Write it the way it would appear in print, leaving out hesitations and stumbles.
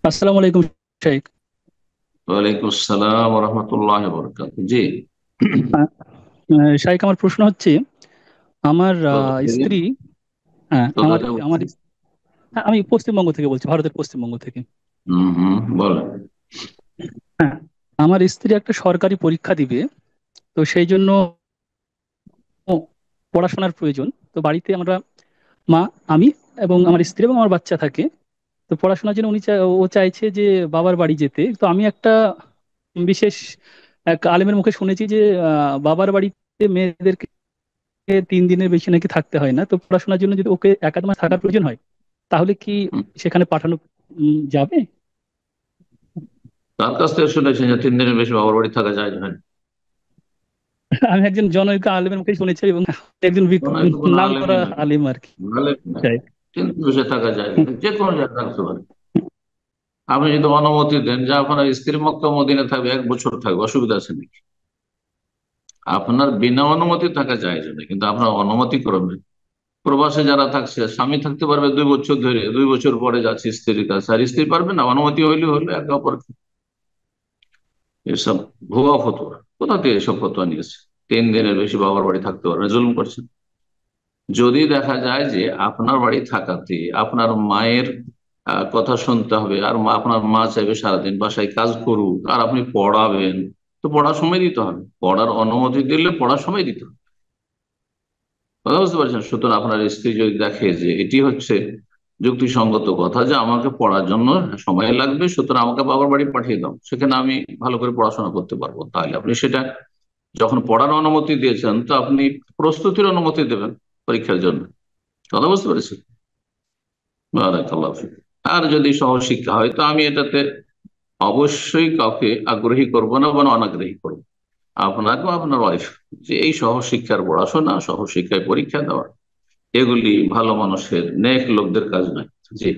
আসসালামু আলাইকুম শাইখ। ওয়ালাইকুম আসসালাম রহমতুল্লাহ বরকাত। জি। আহ, শাইখ, আমার প্রশ্ন হচ্ছে, আমার কোথা থেকে? স্ত্রী। হ্যাঁ, কোথা আমার থেকে আমার বলছেন? হ্যাঁ, আমি পশ্চিমবঙ্গ থেকে বলছি, ভারতের পশ্চিমবঙ্গ থেকে। হম হম, বলেন। হ্যাঁ, আমার স্ত্রী একটা সরকারি পরীক্ষা দিবে, তো সেই জন্য পড়াশোনার প্রয়োজন। তো বাড়িতে আমরা মা, আমি এবং আমার স্ত্রী এবং আমার বাচ্চা থাকে। তো পড়াশোনার জন্য ও চাইছে যে বাবার বাড়ি যেতে। তো আমি একটা বিশেষ এক আলেমের মুখে শুনেছি যে বাবার বাড়িতে মেয়েদেরকে 3 দিনের বেশি নাকি থাকতে হয় না। তো পড়াশোনার জন্য যদি ওকে 1 আধ মাস থাকার প্রয়োজন হয়, তাহলে কি হুম। সেখানে পাঠানো যাবে? তার কাছ থেকে শুনেছেন যে 3 দিনের বেশি বাবার বাড়ি থাকা যায় না? আমি একজন জনৈক আলেমের মুখে শুনেছি, এবং একজন কোনো কোনো নাম আলেমই করা না। আলেম আর কি। আলেম না। তাই। 3 দিন বসে থাকা যায় না, যে কোনো জায়গায় থাকতে পারে। আপনি যদি অনুমতি দেন যে আপনার স্ত্রী মক্কা মদিনে থাকবে, 1 বছর থাকবে, অসুবিধা আছে নাকি? আপনার বিনা অনুমতি থাকা যায় না, কিন্তু আপনার অনুমতি করবেন। প্রবাসে যারা থাকছে, স্বামী থাকতে পারবে 2 বছর ধরে, 2 বছর পরে যাচ্ছে স্ত্রীর কাছে, আর স্ত্রী পারবে না? অনুমতি হইলে হলো, একে অপরকে। এসব ভুয়া ফতোয়া, কোথা থেকে এসব ফতোয়া নিয়েছে? 3 দিনের বেশি বাবার বাড়ি থাকতে পারবে না, জুলুম করছেন। যদি দেখা যায় যে আপনার বাড়ি থাকাতে আপনার মায়ের কথা শুনতে হবে, আর আপনার মা চাইবে সারাদিন বাসায় কাজ করুক, আর আপনি পড়াবেন, তো পড়ার সময় দিতে হবে। পড়ার অনুমতি দিলে পড়ার সময় দিতে হবে। কথা বুঝতে পারছেন? সুতরাং আপনার স্ত্রী যদি দেখে যে এটি হচ্ছে যুক্তিসঙ্গত কথা, যে আমাকে পড়ার জন্য সময় লাগবে, সুতরাং আমাকে বাবার বাড়ি পাঠিয়ে দাও, সেখানে আমি ভালো করে পড়াশোনা করতে পারবো, তাহলে আপনি সেটা, যখন পড়ার অনুমতি দিয়েছেন, তো আপনি প্রস্তুতির অনুমতি দেবেন পরীক্ষার জন্য। কথা বুঝতে পেরেছি? বারাকাল্লাহু ফিক। আর যদি সহশিক্ষা হয়, তো আমি এটাতে অবশ্যই কাউকে আগ্রহী করব না, বা অনাগ্রহী করবো, আপনাকেও আপনার ওয়াইফ, যে এই সহশিক্ষার পড়াশোনা, সহশিক্ষায় পরীক্ষা দেওয়া, এগুলি ভালো মানুষের, নেক লোকদের কাজ নয়। জি।